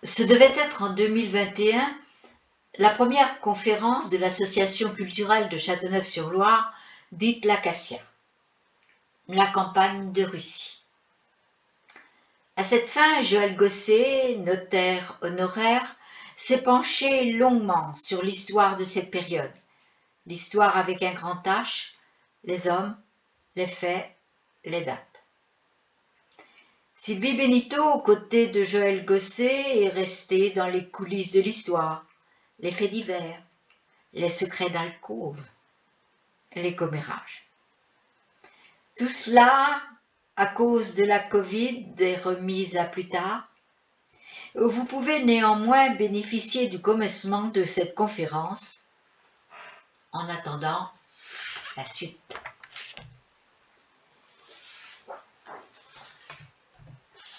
Ce devait être en 2021 la première conférence de l'association culturelle de Châteauneuf-sur-Loire, dite l'Acacia, la campagne de Russie. À cette fin, Joël Gosset, notaire honoraire, s'est penché longuement sur l'histoire de cette période. L'histoire avec un grand H, les hommes, les faits, les dates. Sylvie Benito, aux côtés de Joël Gosset, est restée dans les coulisses de l'histoire, les faits divers, les secrets d'alcôve, les commérages. Tout cela, à cause de la Covid, est remis à plus tard. Vous pouvez néanmoins bénéficier du commencement de cette conférence en attendant la suite.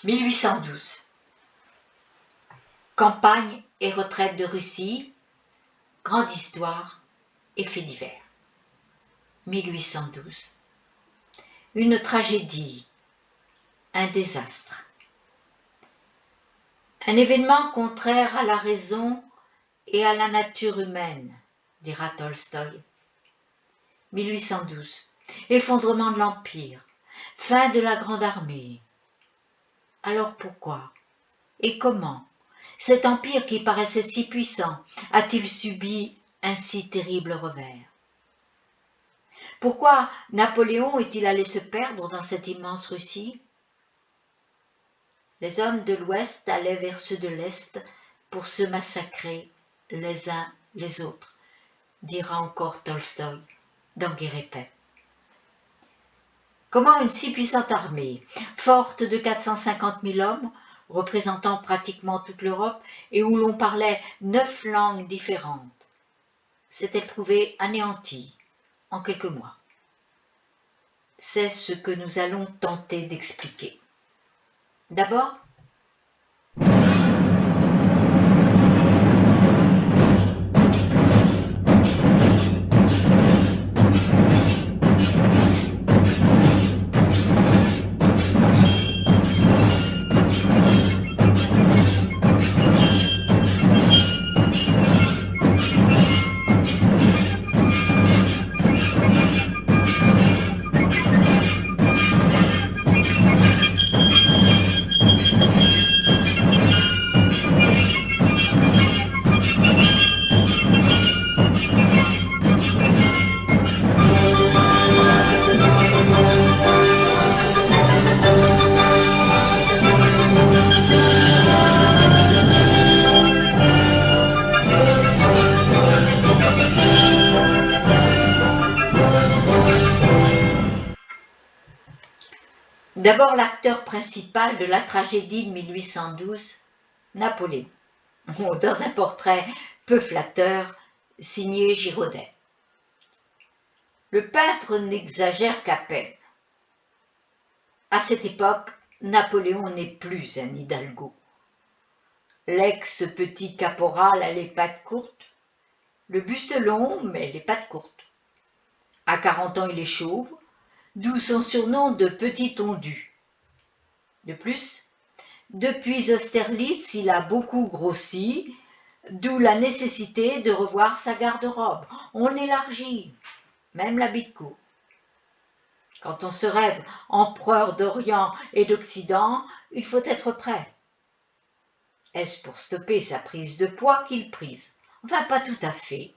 « 1812. Campagne et retraite de Russie, grande histoire et faits divers. 1812. Une tragédie, un désastre. Un événement contraire à la raison et à la nature humaine, dira Tolstoï. 1812. Effondrement de l'Empire, fin de la Grande Armée. Alors pourquoi et comment cet empire qui paraissait si puissant a-t-il subi un si terrible revers? Pourquoi Napoléon est-il allé se perdre dans cette immense Russie? Les hommes de l'Ouest allaient vers ceux de l'Est pour se massacrer les uns les autres, dira encore Tolstoï dans Guerre et paix. Comment une si puissante armée, forte de 450 000 hommes, représentant pratiquement toute l'Europe et où l'on parlait 9 langues différentes, s'est-elle trouvée anéantie en quelques mois? C'est ce que nous allons tenter d'expliquer. D'abord, l'acteur principal de la tragédie de 1812, Napoléon, dans un portrait peu flatteur signé Giraudet. Le peintre n'exagère qu'à peine. À cette époque, Napoléon n'est plus un hidalgo. L'ex-petit caporal a les pattes courtes, le buste long mais les pattes courtes. À 40 ans, il est chauve, d'où son surnom de petit tondu. De plus, depuis Austerlitz, il a beaucoup grossi, d'où la nécessité de revoir sa garde-robe. On élargit, même l'habit de cour. Quand on se rêve empereur d'Orient et d'Occident, il faut être prêt. Est-ce pour stopper sa prise de poids qu'il prise? Enfin, pas tout à fait.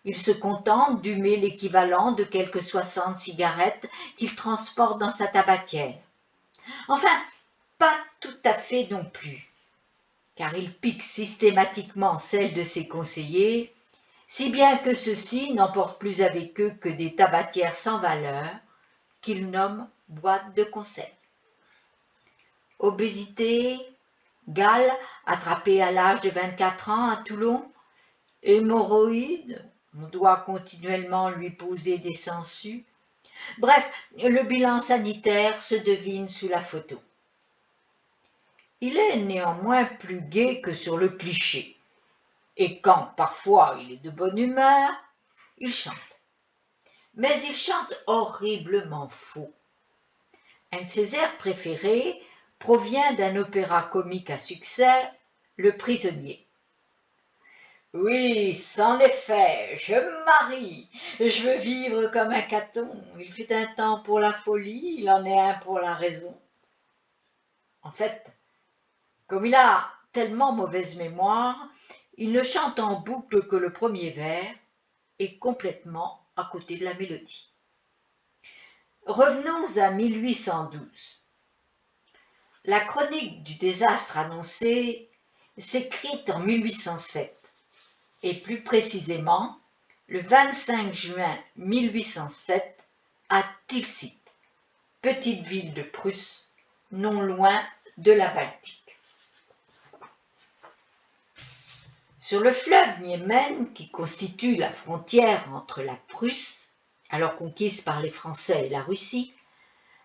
Il se contente d'humer l'équivalent de quelques 60 cigarettes qu'il transporte dans sa tabatière. Enfin, pas tout à fait non plus, car il pique systématiquement celles de ses conseillers, si bien que ceux-ci n'emportent plus avec eux que des tabatières sans valeur, qu'il nomme boîte de conseil. Obésité, gale, attrapée à l'âge de 24 ans à Toulon, hémorroïdes, on doit continuellement lui poser des sangsues. Bref, le bilan sanitaire se devine sous la photo. Il est néanmoins plus gai que sur le cliché, et quand parfois il est de bonne humeur, il chante. Mais il chante horriblement faux. Un de ses airs préférés provient d'un opéra comique à succès, le prisonnier. Oui, c'en est fait, je me marie, je veux vivre comme un Caton, il fut un temps pour la folie, il en est un pour la raison. En fait, comme il a tellement mauvaise mémoire, il ne chante en boucle que le premier vers et complètement à côté de la mélodie. Revenons à 1812. La chronique du désastre annoncé s'écrit en 1807 et plus précisément le 25 juin 1807 à Tilsit, petite ville de Prusse, non loin de la Baltique. Sur le fleuve Niemen, qui constitue la frontière entre la Prusse, alors conquise par les Français, et la Russie,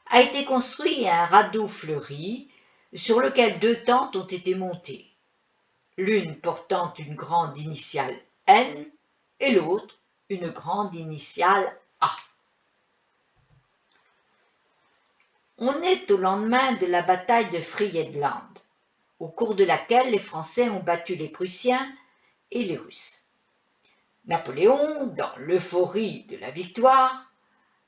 a été construit un radeau fleuri sur lequel deux tentes ont été montées, l'une portant une grande initiale N et l'autre une grande initiale A. On est au lendemain de la bataille de Friedland, au cours de laquelle les Français ont battu les Prussiens et les Russes. Napoléon, dans l'euphorie de la victoire,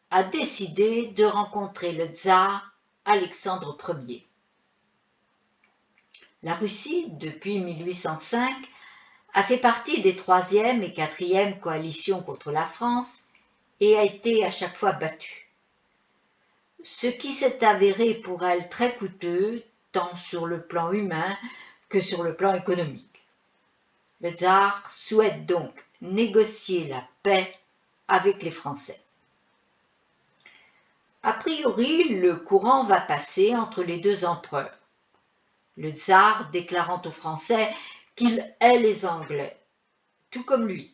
a décidé de rencontrer le tsar Alexandre Ier. La Russie, depuis 1805, a fait partie des 3e et 4e coalitions contre la France et a été à chaque fois battue. Ce qui s'est avéré pour elle très coûteux, tant sur le plan humain que sur le plan économique. Le tsar souhaite donc négocier la paix avec les Français. A priori, le courant va passer entre les deux empereurs. Le tsar déclarant aux Français qu'il hait les Anglais, tout comme lui,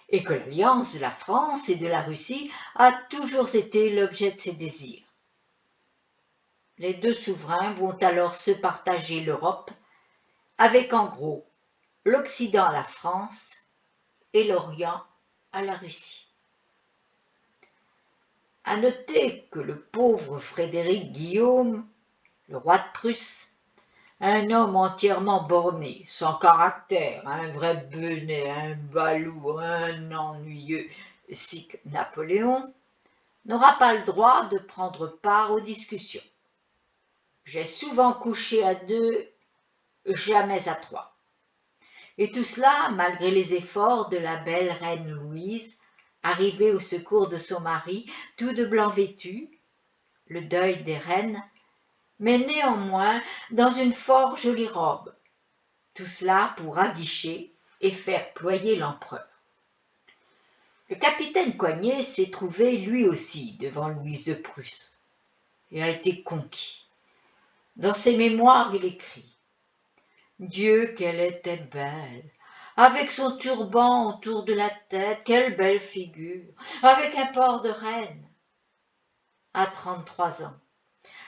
et que l'alliance de la France et de la Russie a toujours été l'objet de ses désirs. Les deux souverains vont alors se partager l'Europe, avec en gros l'Occident à la France et l'Orient à la Russie. À noter que le pauvre Frédéric Guillaume, le roi de Prusse, un homme entièrement borné, sans caractère, un vrai benet, un balou, un ennuyeux, sic Napoléon, n'aura pas le droit de prendre part aux discussions. J'ai souvent couché à 2, jamais à 3. Et tout cela malgré les efforts de la belle reine Louise, arrivée au secours de son mari, tout de blanc vêtu, le deuil des reines, mais néanmoins dans une fort jolie robe. Tout cela pour aguicher et faire ployer l'empereur. Le capitaine Coignet s'est trouvé lui aussi devant Louise de Prusse et a été conquis. Dans ses mémoires, il écrit « Dieu, qu'elle était belle, avec son turban autour de la tête, quelle belle figure, avec un port de reine. À 33 ans,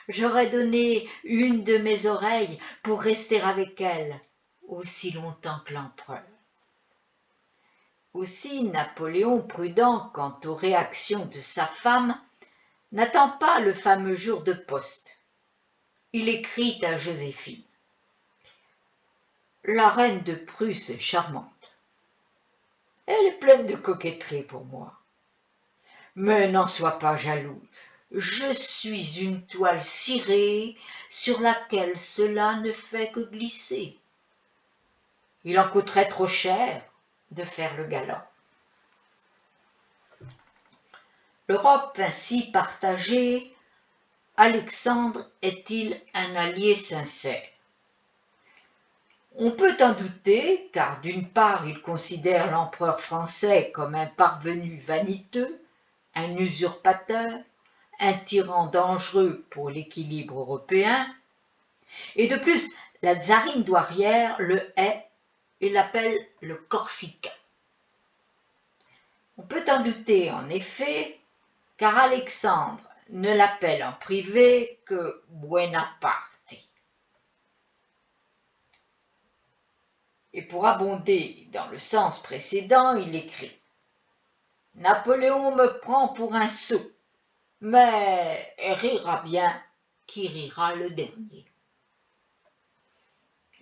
j'aurais donné une de mes oreilles pour rester avec elle aussi longtemps que l'empereur. » Aussi Napoléon, prudent quant aux réactions de sa femme, n'attend pas le fameux jour de poste. Il écrit à Joséphine. La reine de Prusse est charmante. Elle est pleine de coquetterie pour moi. Mais n'en sois pas jaloux. Je suis une toile cirée sur laquelle cela ne fait que glisser. Il en coûterait trop cher de faire le galant. L'Europe ainsi partagée, Alexandre est-il un allié sincère? On peut en douter, car d'une part il considère l'empereur français comme un parvenu vaniteux, un usurpateur, un tyran dangereux pour l'équilibre européen, et de plus la tsarine douairière le hait et l'appelle le Corsicain. On peut en douter en effet, car Alexandre ne l'appelle en privé que Buonaparte. Et pour abonder dans le sens précédent, il écrit « Napoléon me prend pour un sot, mais rira bien qui rira le dernier. »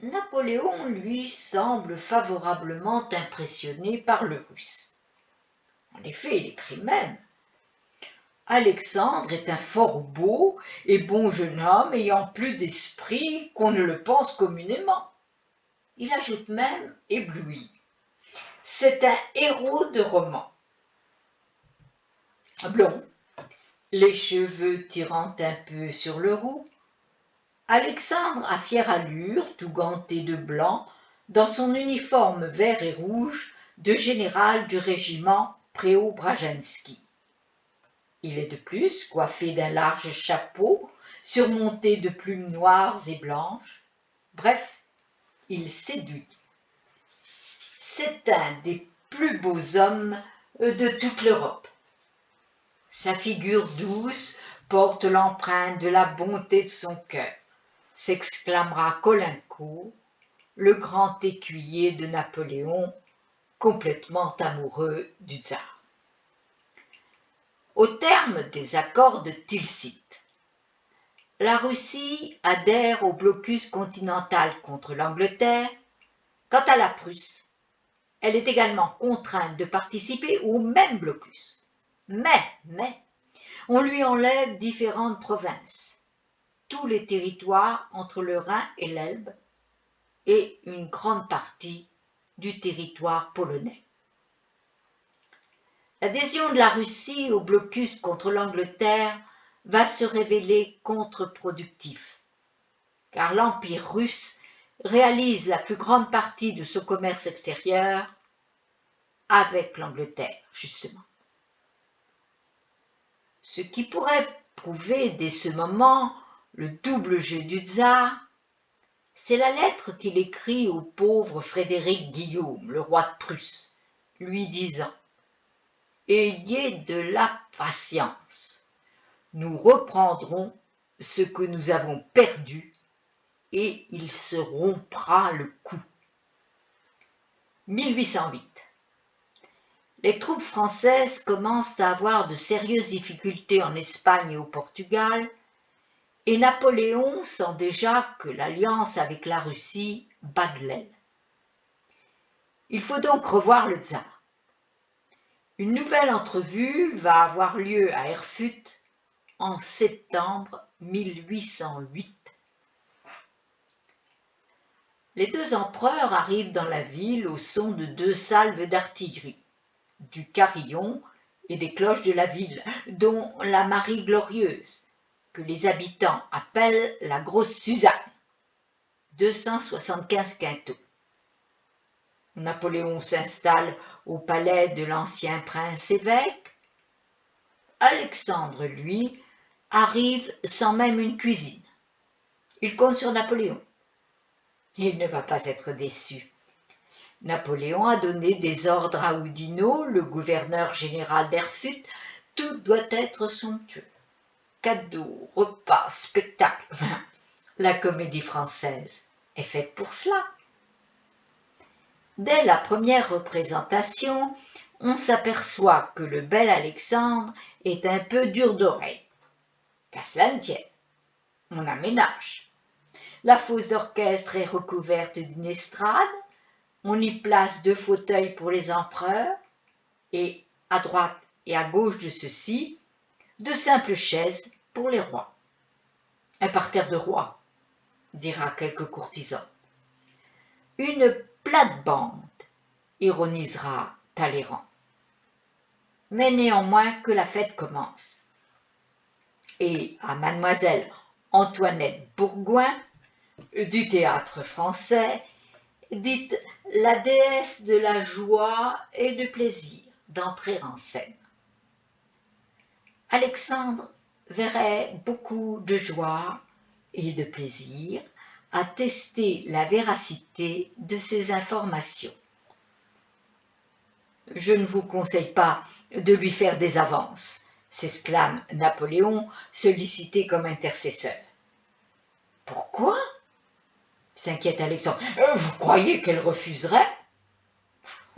Napoléon, lui, semble favorablement impressionné par le Russe. En effet, il écrit même: Alexandre est un fort beau et bon jeune homme ayant plus d'esprit qu'on ne le pense communément. Il ajoute même, ébloui: c'est un héros de roman. Blond, les cheveux tirant un peu sur le roux, Alexandre a fière allure, tout ganté de blanc, dans son uniforme vert et rouge de général du régiment Préobrajensky. Il est de plus coiffé d'un large chapeau surmonté de plumes noires et blanches. Bref, il séduit. C'est un des plus beaux hommes de toute l'Europe. Sa figure douce porte l'empreinte de la bonté de son cœur, s'exclamera Caulaincourt, le grand écuyer de Napoléon, complètement amoureux du tsar. Au terme des accords de Tilsit, la Russie adhère au blocus continental contre l'Angleterre. Quant à la Prusse, elle est également contrainte de participer au même blocus. Mais, on lui enlève différentes provinces, tous les territoires entre le Rhin et l'Elbe et une grande partie du territoire polonais. L'adhésion de la Russie au blocus contre l'Angleterre va se révéler contre-productif, car l'Empire russe réalise la plus grande partie de son commerce extérieur avec l'Angleterre, justement. Ce qui pourrait prouver dès ce moment le double jeu du tsar, c'est la lettre qu'il écrit au pauvre Frédéric Guillaume, le roi de Prusse, lui disant: Ayez de la patience, nous reprendrons ce que nous avons perdu et il se rompra le cou. 1808. Les troupes françaises commencent à avoir de sérieuses difficultés en Espagne et au Portugal, et Napoléon sent déjà que l'alliance avec la Russie bat de l'aile. Il faut donc revoir le tsar. Une nouvelle entrevue va avoir lieu à Erfurt en septembre 1808. Les deux empereurs arrivent dans la ville au son de deux salves d'artillerie, du carillon et des cloches de la ville, dont la Marie Glorieuse, que les habitants appellent la Grosse Suzanne, 275 quintaux. Napoléon s'installe au palais de l'ancien prince-évêque. Alexandre, lui, arrive sans même une cuisine. Il compte sur Napoléon. Il ne va pas être déçu. Napoléon a donné des ordres à Oudinot, le gouverneur général d'Erfurt. Tout doit être somptueux. Cadeaux, repas, spectacles. La comédie française est faite pour cela. Dès la première représentation, on s'aperçoit que le bel Alexandre est un peu dur d'oreille. Qu'à cela ne tienne, on aménage. La fosse d'orchestre est recouverte d'une estrade, on y place 2 fauteuils pour les empereurs et, à droite et à gauche de ceux-ci, 2 simples chaises pour les rois. Un parterre de rois, dira quelques courtisans. Une plate-bande, ironisera Talleyrand. Mais néanmoins que la fête commence. Et à mademoiselle Antoinette Bourgoin, du théâtre français, dite la déesse de la joie et du plaisir, d'entrer en scène. Alexandre verrait beaucoup de joie et de plaisir à tester la véracité de ces informations. Je ne vous conseille pas de lui faire des avances, s'exclame Napoléon, sollicité comme intercesseur. Pourquoi ? S'inquiète Alexandre. Vous croyez qu'elle refuserait ?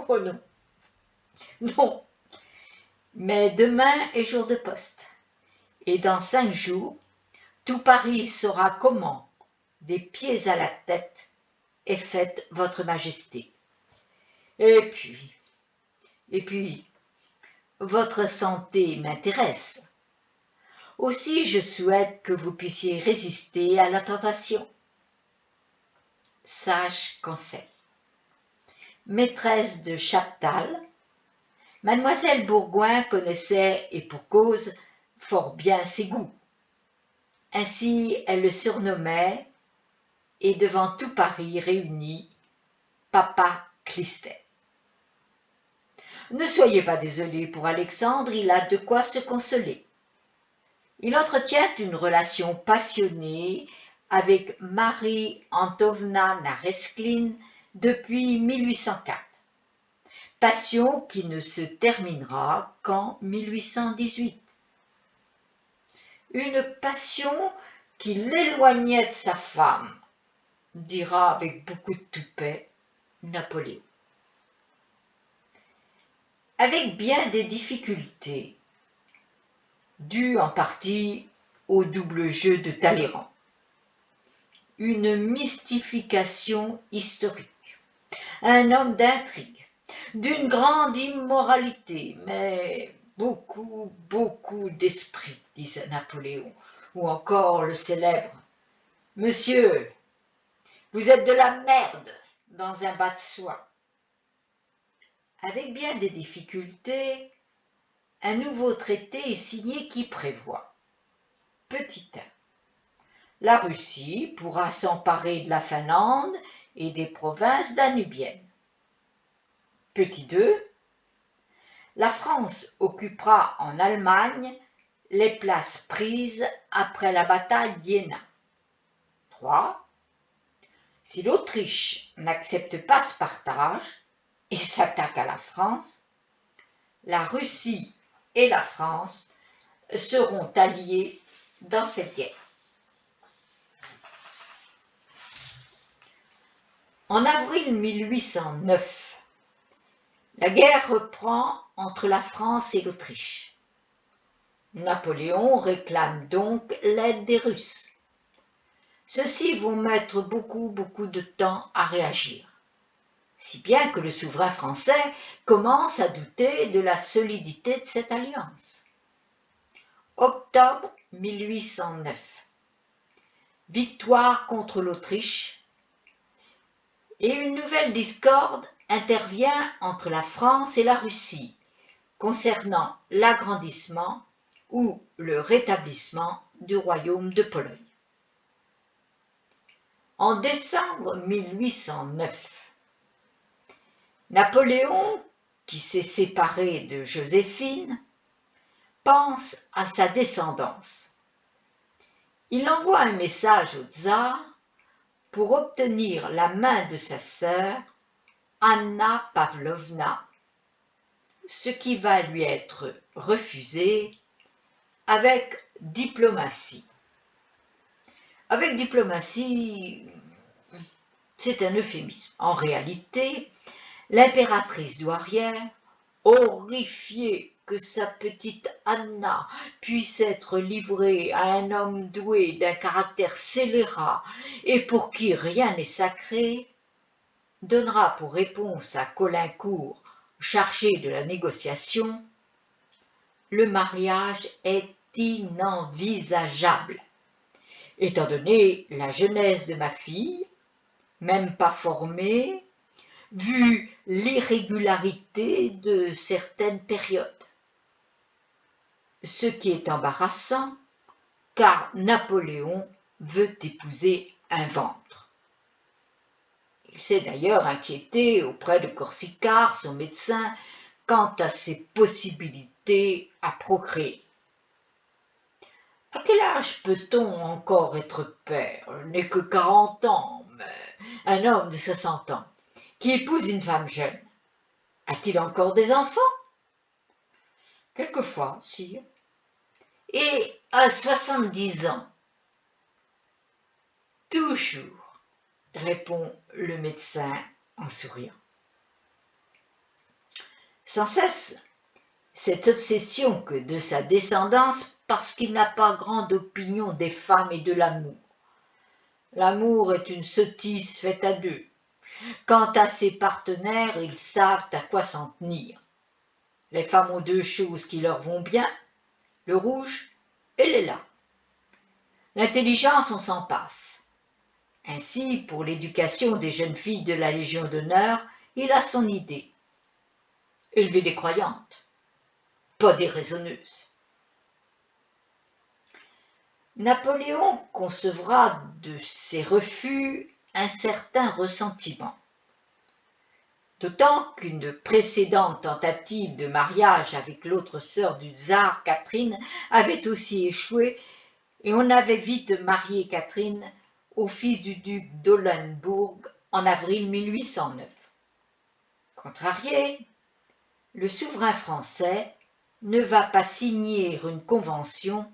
Oh non. Non. Mais demain est jour de poste. Et dans 5 jours, tout Paris saura comment, des pieds à la tête, est faite, votre majesté. Et puis, votre santé m'intéresse. Aussi, je souhaite que vous puissiez résister à la tentation. Sage conseil. Maîtresse de Chaptal, mademoiselle Bourgoin connaissait, et pour cause, fort bien ses goûts. Ainsi, elle le surnommait, et devant tout Paris réuni, Papa Clistet. Ne soyez pas désolé pour Alexandre, il a de quoi se consoler. Il entretient une relation passionnée avec Marie-Antovna Naresklin depuis 1804. Passion qui ne se terminera qu'en 1818. Une passion qui l'éloignait de sa femme, dira avec beaucoup de toupet Napoléon. Avec bien des difficultés, dues en partie au double jeu de Talleyrand. Une mystification historique, un homme d'intrigue, d'une grande immoralité, mais beaucoup d'esprit, disait Napoléon, ou encore le célèbre « Monsieur, vous êtes de la merde dans un bas de soie ». Avec bien des difficultés, un nouveau traité est signé qui prévoit petit 1. La Russie pourra s'emparer de la Finlande et des provinces danubiennes. Petit 2. La France occupera en Allemagne les places prises après la bataille d'Iéna. 3. Si l'Autriche n'accepte pas ce partage et s'attaque à la France, la Russie et la France seront alliées dans cette guerre. En avril 1809, la guerre reprend entre la France et l'Autriche. Napoléon réclame donc l'aide des Russes. Ceux-ci vont mettre beaucoup de temps à réagir, si bien que le souverain français commence à douter de la solidité de cette alliance. Octobre 1809. Victoire contre l'Autriche et une nouvelle discorde intervient entre la France et la Russie concernant l'agrandissement ou le rétablissement du royaume de Pologne. En décembre 1809, Napoléon, qui s'est séparé de Joséphine, pense à sa descendance. Il envoie un message au tsar pour obtenir la main de sa sœur, Anna Pavlovna, ce qui va lui être refusé avec diplomatie. Avec diplomatie, c'est un euphémisme. En réalité, l'impératrice douairière, horrifiée que sa petite Anna puisse être livrée à un homme doué d'un caractère scélérat et pour qui rien n'est sacré, donnera pour réponse à Caulaincourt, chargé de la négociation, « Le mariage est inenvisageable, étant donné la jeunesse de ma fille, même pas formée, vu l'irrégularité de certaines périodes. Ce qui est embarrassant, car Napoléon veut épouser un ventre. Il s'est d'ailleurs inquiété auprès de Corsicard, son médecin, quant à ses possibilités à procréer. À quel âge peut-on encore être père? Je n'ai que 40 ans, mais un homme de 60 ans qui épouse une femme jeune, a-t-il encore des enfants? Quelquefois, sire. Et à 70 ans? Toujours, répond le médecin en souriant. Sans cesse, cette obsession que de sa descendance parce qu'il n'a pas grande opinion des femmes et de l'amour. L'amour est une sottise faite à deux, Quant à ses partenaires, ils savent à quoi s'en tenir. Les femmes ont deux choses qui leur vont bien, le rouge et les lin. L'intelligence, on s'en passe. Ainsi, pour l'éducation des jeunes filles de la Légion d'honneur, il a son idée. Élever des croyantes, pas des raisonneuses. Napoléon concevra de ces refus un certain ressentiment. D'autant qu'une précédente tentative de mariage avec l'autre sœur du tsar, Catherine, avait aussi échoué, et on avait vite marié Catherine au fils du duc d'Oldenbourg en avril 1809. Contrarié, le souverain français ne va pas signer une convention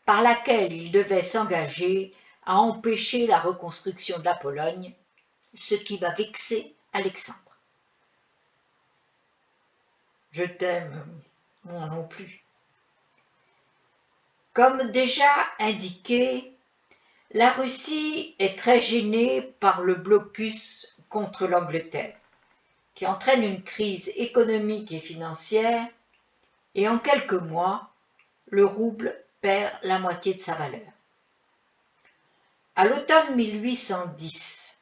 par laquelle il devait s'engager à empêcher la reconstruction de la Pologne, ce qui va vexer Alexandre. Je t'aime, moi non plus. Comme déjà indiqué, la Russie est très gênée par le blocus contre l'Angleterre, qui entraîne une crise économique et financière, et en quelques mois, le rouble perd la moitié de sa valeur. À l'automne 1810,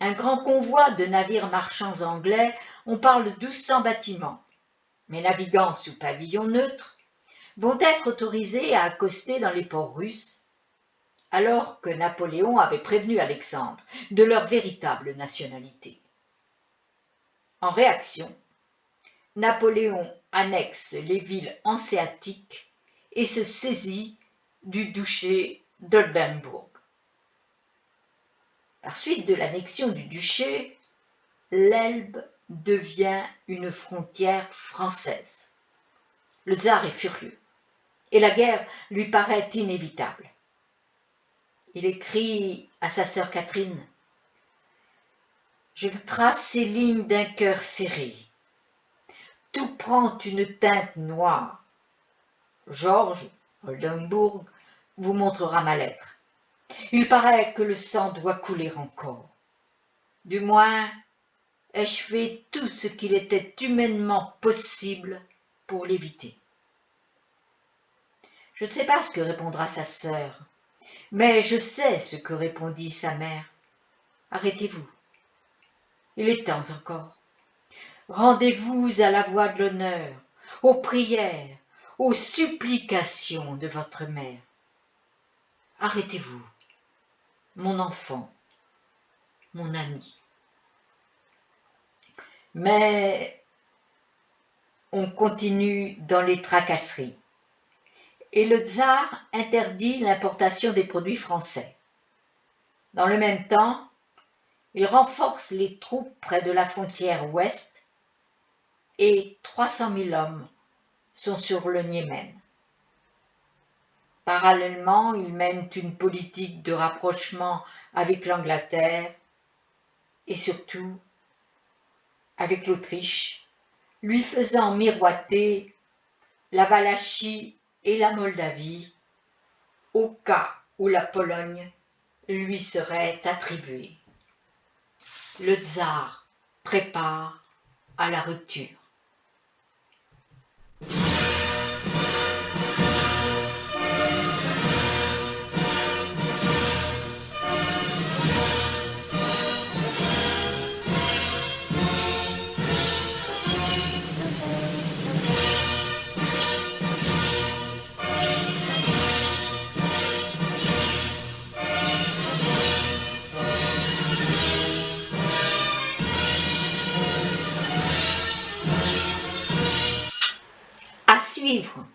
un grand convoi de navires marchands anglais, on parle de 1200 bâtiments, mais naviguant sous pavillon neutre, vont être autorisés à accoster dans les ports russes, alors que Napoléon avait prévenu Alexandre de leur véritable nationalité. En réaction, Napoléon annexe les villes hanséatiques et se saisit du duché d'Oldenbourg. Par suite de l'annexion du duché, l'Elbe devient une frontière française. Le tsar est furieux et la guerre lui paraît inévitable. Il écrit à sa sœur Catherine : « Je trace ces lignes d'un cœur serré. Tout prend une teinte noire. Georges Oldenbourg vous montrera ma lettre. Il paraît que le sang doit couler encore. Du moins, ai-je fait tout ce qu'il était humainement possible pour l'éviter. » Je ne sais pas ce que répondra sa sœur, mais je sais ce que répondit sa mère. Arrêtez-vous. Il est temps encore. Rendez-vous à la voix de l'honneur, aux prières, aux supplications de votre mère. Arrêtez-vous, mon enfant, mon ami. Mais on continue dans les tracasseries. Et le tsar interdit l'importation des produits français. Dans le même temps, il renforce les troupes près de la frontière ouest et 300 000 hommes sont sur le Niémen. Parallèlement, il mène une politique de rapprochement avec l'Angleterre et surtout avec l'Autriche, lui faisant miroiter la Valachie et la Moldavie au cas où la Pologne lui serait attribuée. Le tsar prépare à la rupture. À suivre.